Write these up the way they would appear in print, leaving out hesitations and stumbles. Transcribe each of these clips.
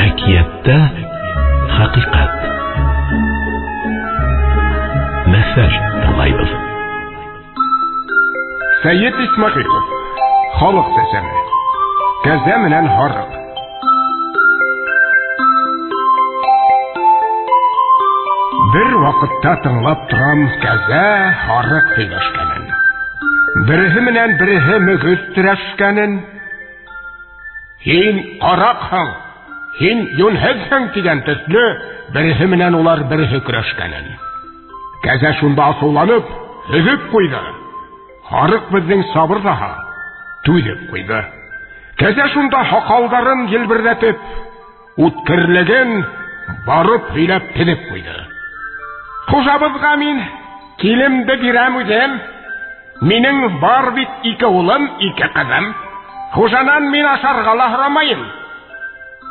Әкиятта хакыйкать. Мәсәл тыңлайбыз. Сәйет Исмәгыйлов, халык сәсәне, кәзә менән һарык. Бер вакытта тыңлап торам кәзә һарык сөйләшкәнен. Береһе менән береһе мөгез тирәшкәнен. Һин каракһың, һин юнһезһең дигән төсле, береһе менән улар береһе көрәшкәнен. Кәзә шунда асуланып, һөгеп куйды. Һарык безнең сабыр даһа түзеп куйды. Кәзә шунда хакалдарын елбердәтеп, үткерлеген барып һөйләп тилеп куйды. Хужабызга мин килемде бирәм үзем. Минең бар бит 2 улым, 2 кызым. Хужанан мин ашарга ла сорамайм.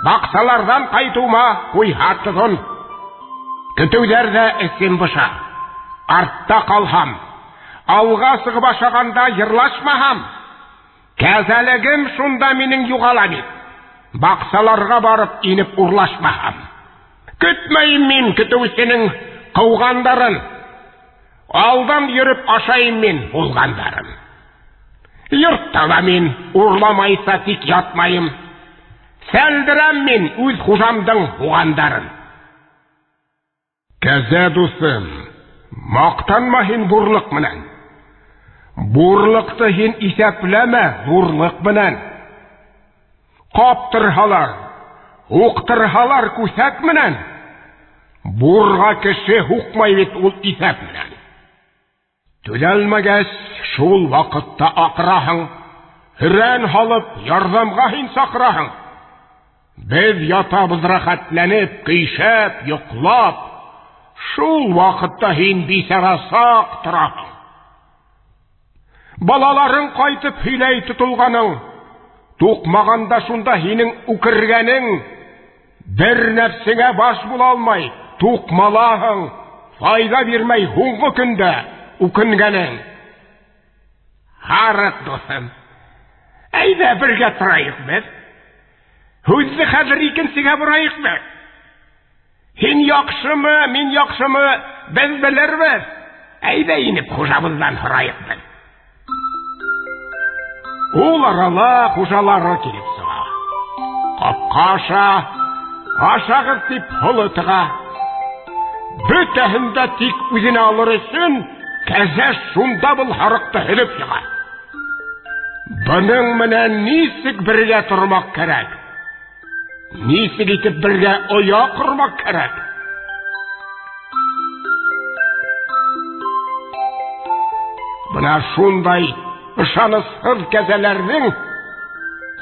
Баксалардан кайтуыма куйха тозын. Көтүләрдә эсем быша. Артта калһам, алга сыгып ашаганда йырлашмаһам. Кәзәлегем шунда минең югала бит. Баксаларга барып инеп урлашмаһам. Көтмәйм мин көтүченең каугандарын. Алдан йөреп ашайм мин булгандарын. Йортта да мин урламайса тик ятмайм. Сәлдерәм мин үз хужамдың бугандарын. Кәзә дусым, мактанма һин бурлык менән. Бурлыкты һин исәпләмә бурлык белән. Каптырһалар, уктырһалар күсәк менән. Бурга кеше хукмай бит ул исәп менән. Түләлмәгәч шул вакытта акыраһың. Хөрән халып ярдәмгә һин сакыраһың. Без ятабыз рәхәтләнеп, көйшәп, йоклап. Шул вакытта һин бисара сак тораһың. Балаларың кайтып һөйләй тотылганың. Тукмаганда шунда һинең үкергәнең. Бер нәфсеңә баш була алмай, тукмалаһың. Файда бирмәй һуңгы көндә үкенгәнең. Һарык дусым, әйдә бергә торайык без. Һүзне хәзер икенчегә бурайык без. Һин яхшымы, мин яхшымы, без белербез. Әйдә инеп хужабыздан һорайык без. Ул арала хужалары килеп сыга. Капка аша, ашагыз дип һолы тыга. Бөтәһен дә тик үзенә алыр өчен кәзә шунда был һарыкты һөлеп чыга. Буның менән нисек бергә тормак кирәк? Нисек итеп бергә аяк кырмак кирәк? Менә шундай ышанысыз кәзәләрнең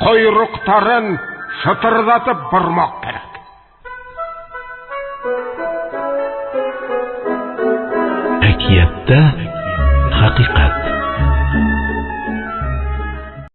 койрыктарын шытырдатып бормак кирәк. Әкиятта хакыйкать.